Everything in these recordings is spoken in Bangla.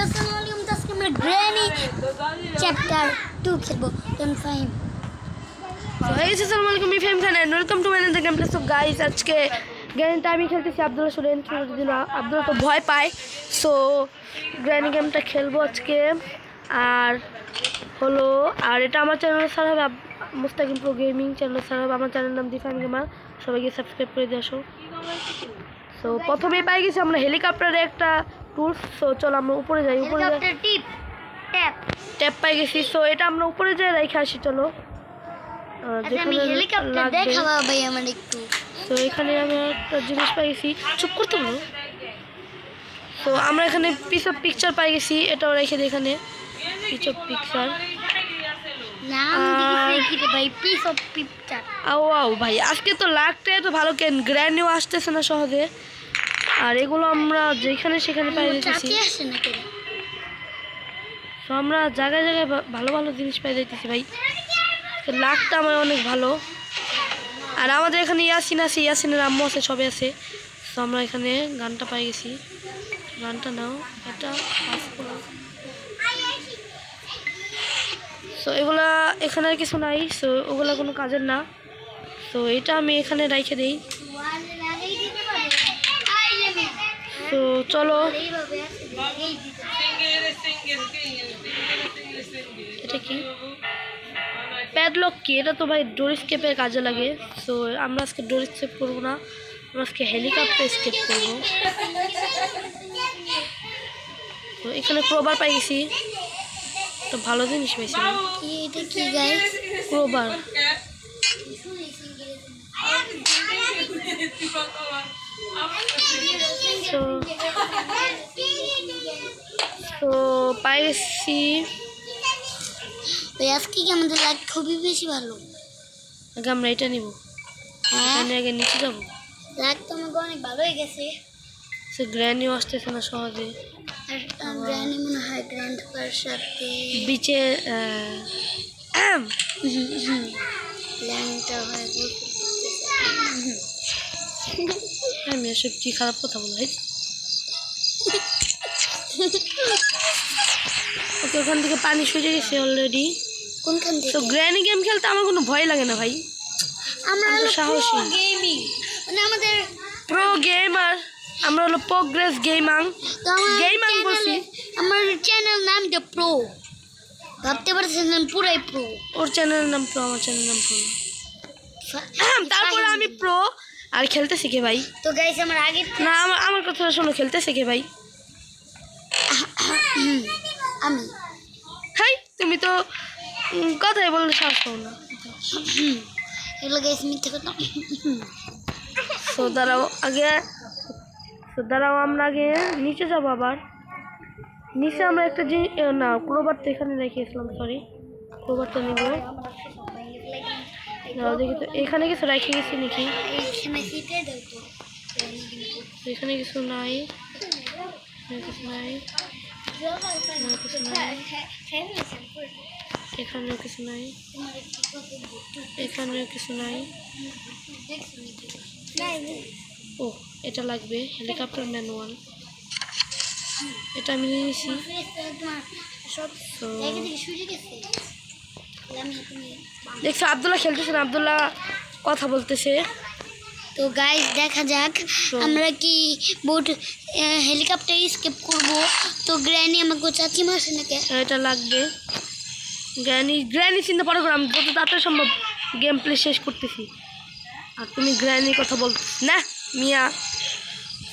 আসসালামু আলাইকুম। আজকে আমরা গ্র্যানি চ্যাপ্টার 2 খেলবো। ডোন্ট ফাইম। আসসালামু আলাইকুম, আমি Fahim Khan and welcome to my another game play. So guys, আজকে গ্র্যানিটা আমি খেলতেছি। আব্দুল্লাহ স্টুডেন্ট দিন, আব্দুল্লাহ তো ভয় পায়। সো গ্র্যানি গেমটা খেলবো আজকে। আর এটা আমার চ্যানেল স্যার হবে, মুস্তাকিম প্রো গেমিং চ্যানেল স্যার হবে। আমার চ্যানেল নাম দিফাইম গেমার। সবাইকে সাবস্ক্রাইব করে দিয়ে আসো। সো প্রথমেই পাই গেছি আমরা হেলিকপ্টারে একটা টুলস। সো চলো আমরা উপরে যাই। উপরে ট্যাপ পাই গেছি। সো এটা আমরা উপরে যাই রেখে আসি। চলো তো এখানে আমি একটা জিনিস পাই গেছি। চুপ করতে বলো। তো আমরা এখানে পিস অফ পিকচার পাই গেছি। এটাও রেখে দিই এখানে, পিস অফ পিকচার। ভাই আজকে তো লাখটাই তো ভালো, কেন গ্র্যান্ডও আসতেছে না সহজে। আর এগুলো আমরা যেখানে সেখানে পাই দিতেছি। তো আমরা জায়গায় জায়গায় ভালো ভালো জিনিস পাই যাইতেছি ভাই। লাখটা আমার অনেক ভালো। আর আমাদের এখানে ইয়াসিন আছে, ইয়াসিনের আম্মু আছে, সবে আছে। তো আমরা এখানে গানটা পাই গেছি। গানটা নাও, এটা তো এগুলা এখানে আর কিছু নাই। সো ওগুলা কোনো কাজের না। তো এটা আমি এখানে রেখে দিই। তো চলো, এটা কি প্যাডলক? কি এটা? তো ভাই ডোর স্কেপের কাজে লাগে। সো আমরা আজকে ডোর স্কেপ করবো না, আমরা আজকে হেলিকপ্টার স্কেপ করবো। তো এখানে ক্রোবার পাই গেছি, তো ভালো জিনিস পাইছি। ক্রোবার। তো পাই গেছি। আজকে কি আমাদের লাইট খুবই বেশি ভালো। আগে আমরা এটা নিব। আগে নিচে যাবো। লাইট তো আমাকে অনেক ভালো হয়ে গেছে। সে গ্র্যানিও আসতেছে না সহজে। আর গ্র্যানি মনে হয় গ্র্যান্ডপার সাথে বিচে ল্যাংটা হয়। আমি এসব কি খারাপ কথা বল ভাই। ওকে, ওখান থেকে পানি সরে গেছে অলরেডি। কোনখান থেকে? তো গ্র্যানি গেম খেলতে আমার কোনো ভয় লাগে না ভাই। আমরা সাহসী গেমিং, মানে আমাদের প্রো গেমার। আমরা হলো প্রোগ্রেস গেমাং। বলছি আমার চ্যানেল নাম দ্য প্রো। ভাবতে পারছেন আমি পুরাই প্রো। ওর চ্যানেলের নাম প্রো, আমার চ্যানেলের নাম প্রো। তারপরে আমি প্রো আর খেলতে শিখে ভাই। তো গাইস আমার আগে না, আমার কথা শোনো, খেলতে শিখে ভাই। আমি হাই, তুমি তো কথাই বললে সাহস পাও না। এগুলো গাইস মিথ্যে কথা। তো দাঁড়াও আমরা আগে নিচে যাবো। আবার নিচে আমরা একটা না, ক্রোবার তো এখানে রেখেছিলাম। সরি, ক্রোবারটা নিব। দেখি তো এখানে কিছু রেখে গেছি নাকি। এখানে কিছু নাই, কিছু নাই, এখানেও কিছু নাই, এখানেও কিছু নাই। ও, এটা লাগবে, হেলিকপ্টার ম্যানুয়াল। এটা আমি নিয়েছি। দেখছো আব্দুল্লাহ খেলতেছে না, আব্দুল্লাহ কথা বলতেছে। তো গাইস দেখা যাক আমরা কি বোট হেলিকপ্টার স্কেপ করব। তো গ্র্যানি আমাকে চাচি মাসে নাকি এটা লাগবে। গ্র্যানি চিন্তা পরে করে, আমি যত তাড়াতাড়ি সম্ভব গেম প্লে শেষ করতেছি। আর তুমি গ্র্যানির কথা বলতেছ না মিয়া।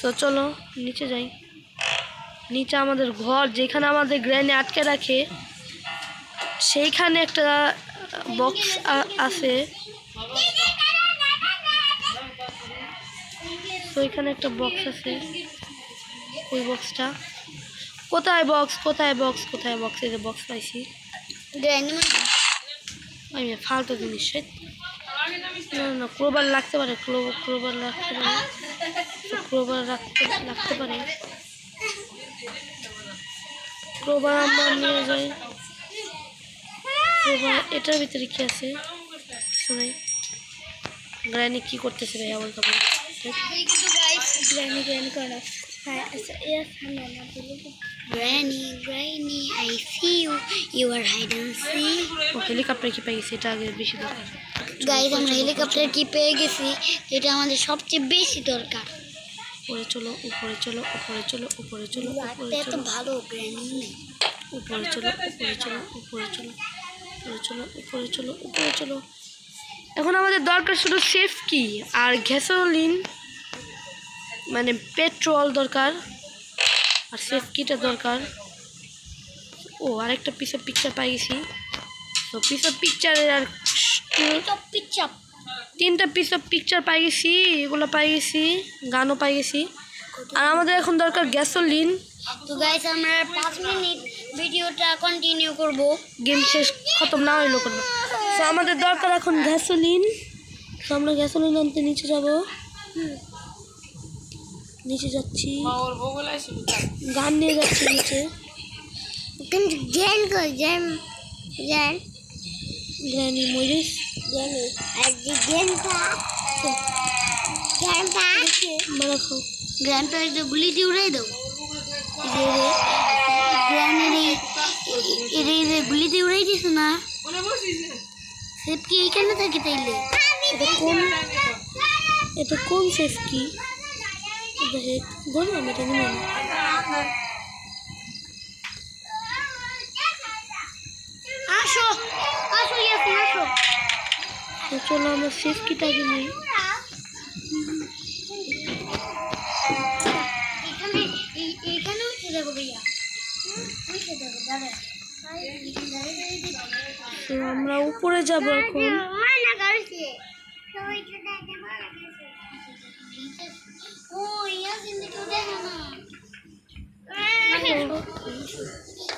তো চলো নিচে যাই। নিচে আমাদের ঘর, যেখানে আমাদের গ্র্যানি আটকে রাখে, সেইখানে একটা বক্স আছে। তো এখানে একটা বক্স আছে। ওই বক্সটা কোথায়? কোথায় বক্স? এই যে বক্স পাইছি। আমি ফালতু জিনিস। না, ক্রোবার লাগতে পারে। ক্রোবার লাগতে পারে। ক্রোবার লাগতে পারে। ক্রোবার আমরা নিয়ে যাই। ক্রোবার এটার ভিতরে কি আছে? শুনাই গ্র্যানি কি করতেছে ভাইয়া বলতে পারে। গ্র্যানি করে Granny, I see you. You are hide and seek. ও হেলিকপ্টার কি পেয়ে গেছি, এটা আগে বেশি দরকার। গাইস আমরা হেলিকপ্টার কি পেয়ে গেছি, যেটা আমাদের সবচেয়ে বেশি দরকার। উপরে চলো, উপরে চলো, উপরে চলো, উপরে চলো, উপরে এত চলো, ভালো গ্র্যানি নেই। উপরে চলো, উপরে চলো, উপরে চলো, উপরে চলো, উপরে চলো, উপরে চলো। এখন আমাদের দরকার শুধু সেফ কি আর গ্যাসোলিন, মানে পেট্রোল দরকার, আর সেফ কিটা দরকার। ও আরেকটা পিস অফ পিকচার পাই গেছি। তো পিস অফ পিকচারের আর তিনটা পিস অফ পিকচার পাই গেছি, এগুলো পাই গেছি, গানও পাই গেছি। আর আমাদের এখন দরকার গ্যাসোলিন। তো গাইস আমরা 5 মিনিট ভিডিওটা কন্টিনিউ করব, গেম শেষ খতম না হইলো করবো। তো আমাদের দরকার এখন গ্যাসোলিন। তো আমরা গ্যাসোলিন আনতে নিচে যাব, নিচে যাচ্ছি, গান নিয়ে যাচ্ছি নিচে। কিন্তু গ্র্যানি মরিস গ্র্যান্ডপা যে গুলি দিয়ে উড়াই দাও, গ্র্যান্ডের গুলি দিয়ে উড়াই দিস না, সেফ কি এইখানে থাকে তাইলে? এটা কোন সেফ কি? বললাম এটা নিয়ে আসো আসো ইয়াসিন আসো। তো চলো আমরা সেফ কিটাকে নিই। এইখানে উঠে দেখো ভাইয়া, উঠে দেখো দাদা। তো আমরা উপরে যাব এখন। ও ইয়াসিন তো দেখো না।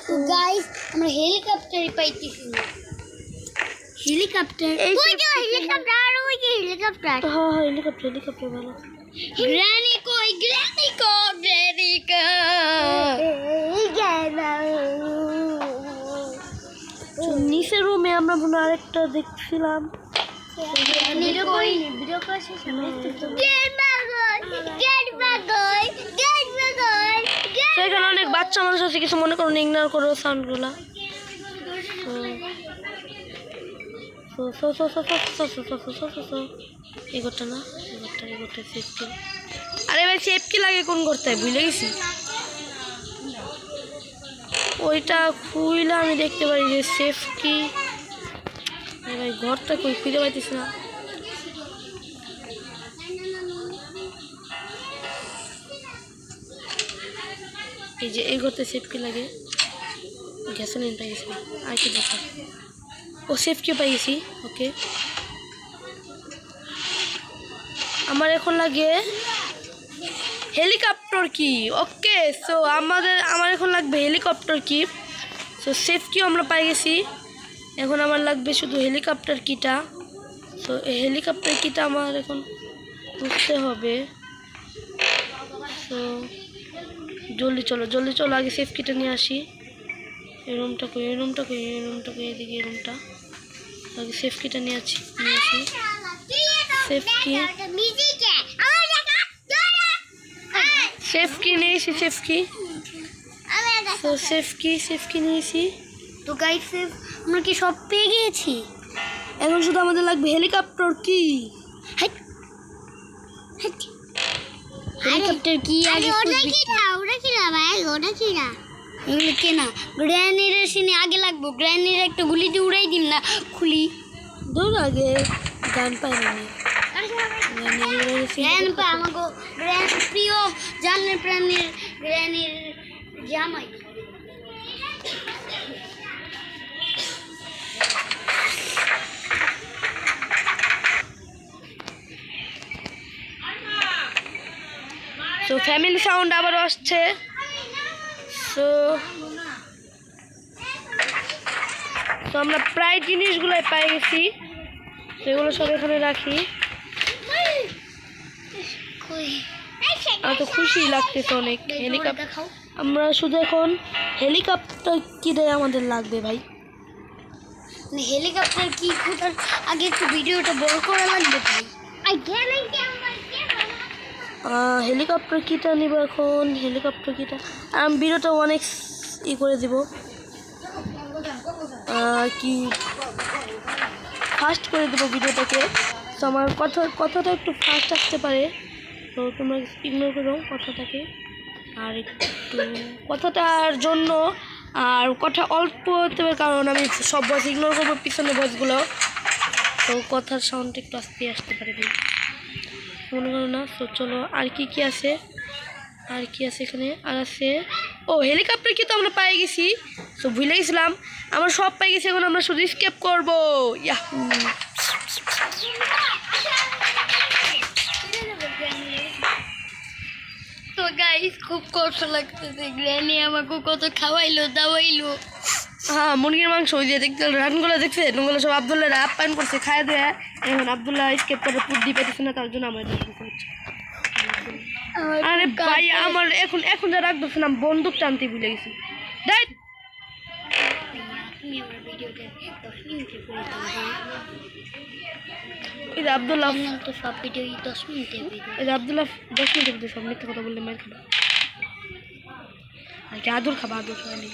তো গাইস আমরা হেলিকপ্টার পাইতেছি না, হেলিকপ্টার ওই যে হেলিকপ্টার, ওই যে হেলিকপ্টার। হ্যাঁ হ্যাঁ হেলিকপ্টার, হেলিকপ্টার ভালো। গ্র্যানি কই, গ্র্যানি কো, গ্র্যানি কো। নিচের রুমে আমরা মনে হয় আরেকটা দেখছিলাম। ভিডিও কই, ভিডিও কই শেষ হবে তো। গেট বাগল। সেখানে অনেক বাচ্চা মানুষ আছে, কিছু মনে করো, ইগনোর করো সাউন্ডগুলা। এগোটা না, এগোটা সেফ কি। আরে ভাই সেফ কি লাগে কোন করতে ভুলে গেছি। ওইটা খুইলা আমি দেখতে পারি যে সেফ কি। ভাই ঘরটা কই খুঁজে পাইতেছি না। এই যে এই ঘরতে সেফ কি লাগে, গ্যাসোলিন পাই গেছি। আর কি দরকার? ও সেফ কি পাই গেছি। ওকে আমার এখন লাগে হেলিকপ্টার কি। ওকে সো আমার এখন লাগবে হেলিকপ্টার কি। সো সেফ কিও আমরা পাই গেছি, এখন আমার লাগবে শুধু হেলিকপ্টার কিটা। সো এই হেলিকপ্টার কিটা আমার এখন বুঝতে হবে। সো জলদি চলো আগে সেফ কিটা নিয়ে আসি। এই রুমটা কই, এদিকে এই রুমটা। আগে সেফ কিটা নিয়ে আসি। সেফ কি নিয়েছি, সেফ কি। তো সেফ কি নিয়েছি। তো গাইস আমরা কি সব পেয়ে গিয়েছি, এখন শুধু আমাদের লাগবে হেলিকপ্টার কি। হেলিকপ্টার কি আগে ওটা কি না ভাই, ওটা কি না, এগুলো কি না। গ্র্যানির সিনে আগে লাগবো, গ্র্যানির একটা গুলি দিয়ে উড়াই দিম না, খুলি দৌড় আগে গান পাই না। গ্র্যান্ডপা আমাকে গ্র্যান্ড প্রিয় জানের প্রাণীর গ্র্যানির জামাই। তো ফ্যামিলি সাউন্ড আবার আসছে। তো আমরা প্রায় জিনিসগুলো পাই গেছি, সেগুলো সব এখানে রাখি। আমার তো খুশি লাগতেছে অনেক। হেলিকপ্টার আমরা শুধু এখন হেলিকপ্টার কিনে আমাদের লাগবে ভাই। হেলিকপ্টার কি খোঁজার আগে একটু ভিডিওটা বড় করা লাগবে ভাই। হেলিকপ্টার কিটা নিব এখন। হেলিকপ্টার কিটা আমি ভিডিওটা অনেক করে দিব, কি ফাস্ট করে দেবো ভিডিওটাকে। তো আমার কথাটা একটু ফাস্ট আসতে পারে, তো তোমরা ইগনোর করো কথাটাকে। আর একটু কথাটার জন্য আর কথা অল্প হতে হবে, কারণ আমি সব ভয়েস ইগনোর করবো, পিছনে ভয়েসগুলো, তো কথার সাউন্ড একটু আসতে পারে ভাই, মনে করো না। তো চলো আর কি আছে, আর কি আছে এখানে, আর আছে হেলিকপ্টার কি তো আমরা পাই গেছি, তো ভুলে গেছিলাম, আমরা সব পাই গেছি, এখন আমরা শুধু স্কেপ করবো। তো গাইস খুব কষ্ট লাগতেছে, গ্র্যানি আমাকে কত খাওয়াইলো দাওয়াইলো। হ্যাঁ, মুরগির মাংস ওই যে দেখতে রানগুলো দেখছে, ওগুলো সব আবদুল্লাহ আপ্যায়ন করছে, খায় দেয়। এখন আবদুল্লাহ স্কেপ করে পুড্ডি পেতেছে না, তার জন্য আমার আরে ভাই আমার এখন যা রাখতেছে না, বন্দুক টানতে ভুলে গেছি। আবদুল্লাহ তো সব ভিডিও 10 মিনিটের ভিডিও, আবদুল্লাহ 10 মিনিটের ভিতরে সব মিথ্যা কথা বললে মার খাবা, আর কি আদর খাবা, আদর খাওয়া নেই।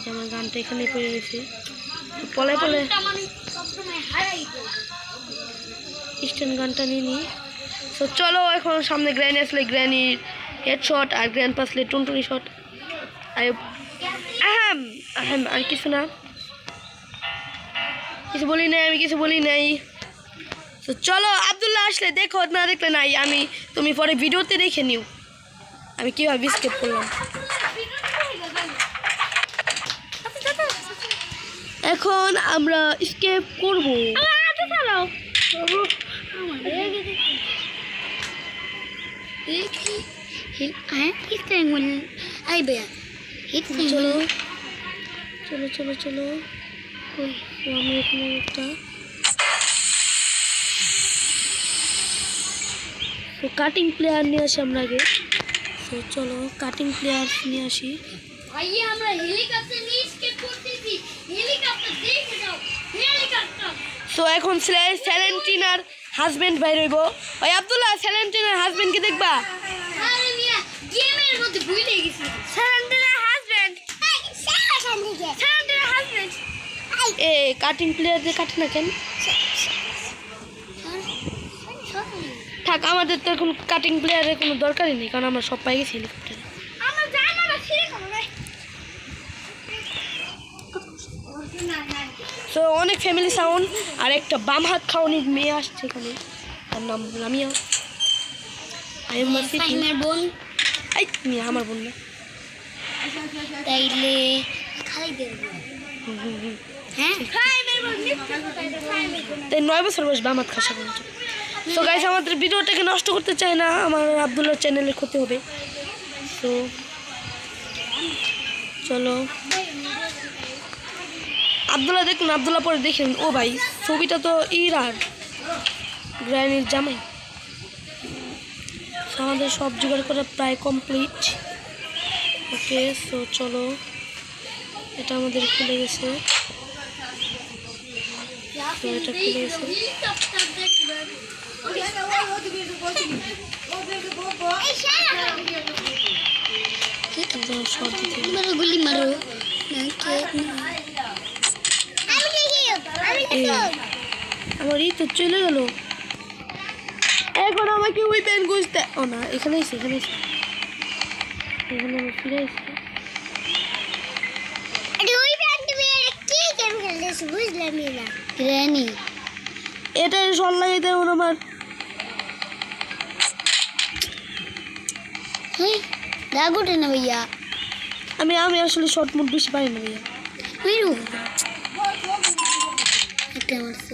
আমার গানটা এখানে পড়ে গেছে, পলে স্ট্যান্ড গানটা নিয়ে নিই। তো চলো এখন সামনে গ্র্যানি আসলে গ্র্যানির হেড শট, আর গ্র্যান্ড পাসলে টুনটুনি শট, আর আর কিছু না, কিছু বলি নাই, আমি কিছু বলি নাই। তো চলো আবদুল্লাহ আসলে দেখো, না দেখলে নাই, তুমি পরে ভিডিওতে দেখে নিও আমি কীভাবে স্কেপ করলাম। এখন আমরা স্কেপ করবো। চলো চলো চলো চলো, আমি এখানে একটা তো কাটিং প্লেয়ার নিয়ে আসি আমরা আগে। তো চলো কাটিং প্লেয়ার নিয়ে আসি। ভাইয়া আমরা হেলিকপ্টার নিয়ে স্কেপ করতেছি, হেলিকপ্টার দেখে যাও, হেলিকপ্টার। তো এখন স্যালেন্টিনার হাজবেন্ড বাইর হইব। ওই আব্দুল্লাহ স্যালেন্টিনার হাজবেন্ডকে দেখবা? আরে মিয়া গেমের মধ্যে ভুলে গেছি। স্যালেন্টিনার হাজবেন্ড, স্যালেন্টিনার হাজবেন্ড। এ কাটিং প্লেয়ার দিয়ে কাটে না কেন? থাক, আমাদের তো এখন কাটিং প্লেয়ারের কোনো দরকারই নেই, কারণ আমরা সব পাই গেছি হেলিকপ্টারে। আমরা যাই না ছিড়ে খাবো ভাই। তো অনেক ফ্যামিলি সাউন্ড, আর একটা বাম হাত খাওয়ানির মেয়ে আসছে এখানে, তার নাম লামিয়া। ফাইমের বোন। এই মেয়ে আমার বোন না, তাইলে খালিদের বোন। হ্যাঁ ফাইমের বোন, তাই 9 বছর বয়স বাম হাত খাসা বলছে। তো গাইস আমাদের ভিডিওটাকে নষ্ট করতে চাই না, আমার আবদুল্লাহ চ্যানেলের ক্ষতি হবে। তো চলো আবদুল্লাহ দেখুন, আবদুল্লাহ পরে দেখেন। ও ভাই ছবিটা তো ইরার গ্র্যানির জামাই। আমাদের সব জোগাড় করা প্রায় কমপ্লিট। ওকে, তো চলো এটা আমাদের খুলে গেছে, তো এটা খুলে গেছে। গুলি মারো, আমার এই তো চলে গেল। এখন আমাকে ওই পেন গুছতে, ও না এখানে এসে এখানে আমি ফিরে এসে গ্র্যানি এটা শট লাগাইতে এখন আমার রাগ ওঠে না ভাইয়া। আমি আসলে শর্ট মুড বেশি পারি না ভাইয়া।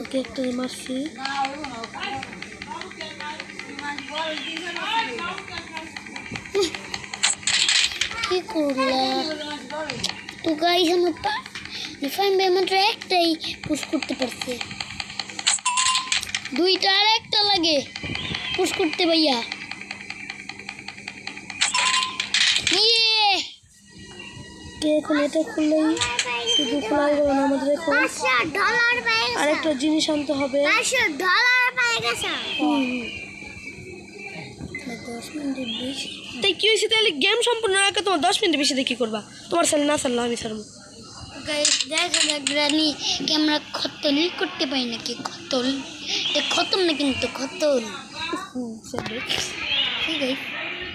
ওকে একটা মারছি। কি করলা তো গাইস, আমার রিফাইন ভাই মাত্র একটাই পুশ করতে পারছে, দুইটা আর একটা লাগে পুশ করতে ভাইয়া। এখন এটা খুললেই শুধু খোলা যাবে না, আমাদের এখন আরেকটা জিনিস আনতে হবে। 10 মিনিটের বেশি। তাই কি হয়েছে তাহলে গেম সম্পূর্ণ রাখে তোমার 10 মিনিট বেশি দেখি করবা তোমার সাল না সাল আমি সারবো গাইস দেখা যাক গ্রানি ক্যামেরা খতল করতে পারি নাকি খতল এটা খতম না কিন্তু খতল ঠিক আছে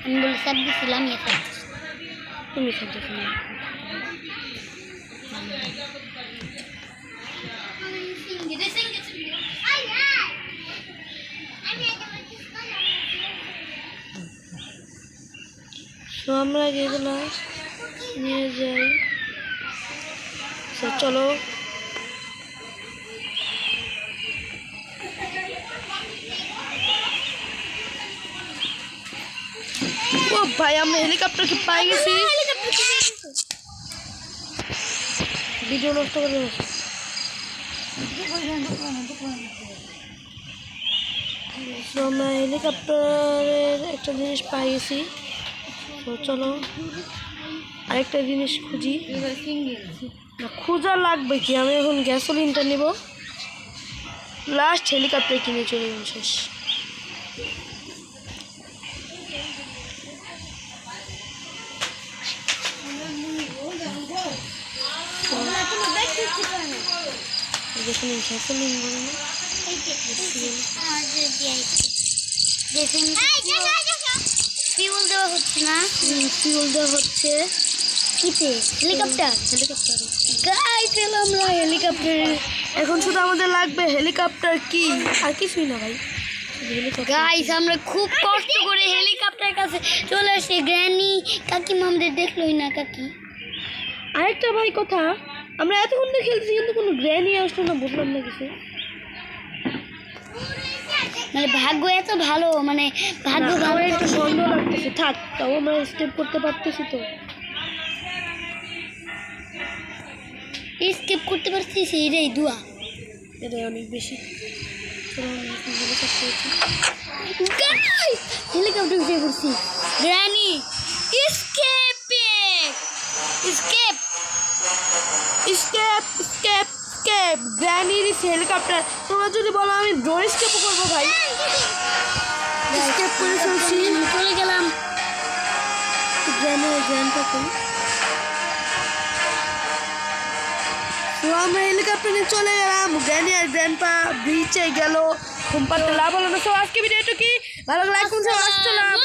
আমি বলে সব দিছিলাম এটা তুমি খাদ্য তো আমরা যেগুলো নিয়ে যাই চলো ও ভাই আমরা হেলিকপ্টার কি পাই গেছি ভিডিও নষ্ট করে আমরা হেলিকপ্টারের একটা জিনিস পাই গেছি তো চলো আরেকটা জিনিস খুঁজি খোঁজা লাগবে কি আমি এখন গ্যাসোলিনটা নেব লাস্ট হেলিকপ্টার কিনে চলে যাবো শেষ গ্যাসোলিন বলে না ফিউল দেওয়া হচ্ছে না ফিউল দেওয়া হচ্ছে কিতে হেলিকপ্টার গাইস চলো আমরা হেলিকপ্টারে এখন শুধু আমাদের লাগবে হেলিকপ্টার কি আর কিছুই না ভাই গাইস আমরা খুব কষ্ট করে হেলিকপ্টার কাছে চলে আসি গ্র্যানি কাকিমা আমাদের দেখলোই না কাকি আরেকটা ভাই কথা আমরা এতক্ষণ ধরে খেলতেছি কিন্তু কোনো গ্র্যানি আসলো না বুঝলাম না কিছু মানে ভাগ্য এত ভালো মানে ভাগ্য ভালো একটু সন্দেহ লাগতেছে থাক তাও আমরা স্টেপ করতে পারতেছি তো স্কিপ করতে পারছিস এটাই দুয়া এটাই অনেক বেশি হেলিকপ্টার উঠে পড়ছি গ্র্যানি স্কেপ গ্র্যানির হেলিকপ্টার তোমরা যদি বলো আমি ড্রোন স্কেপও করবো ভাই স্কেপ করে চলছি চলে গেলাম তো আমরা হেলিকপ্টারে চলে গেলাম গ্র্যানি আর গ্র্যান্ডপা ব্রিজে গেল ঘুমপাড়তে লাভ হলো না তো আজকে ভিডিওটা কি ভালো লাগলে এখন আসছিলাম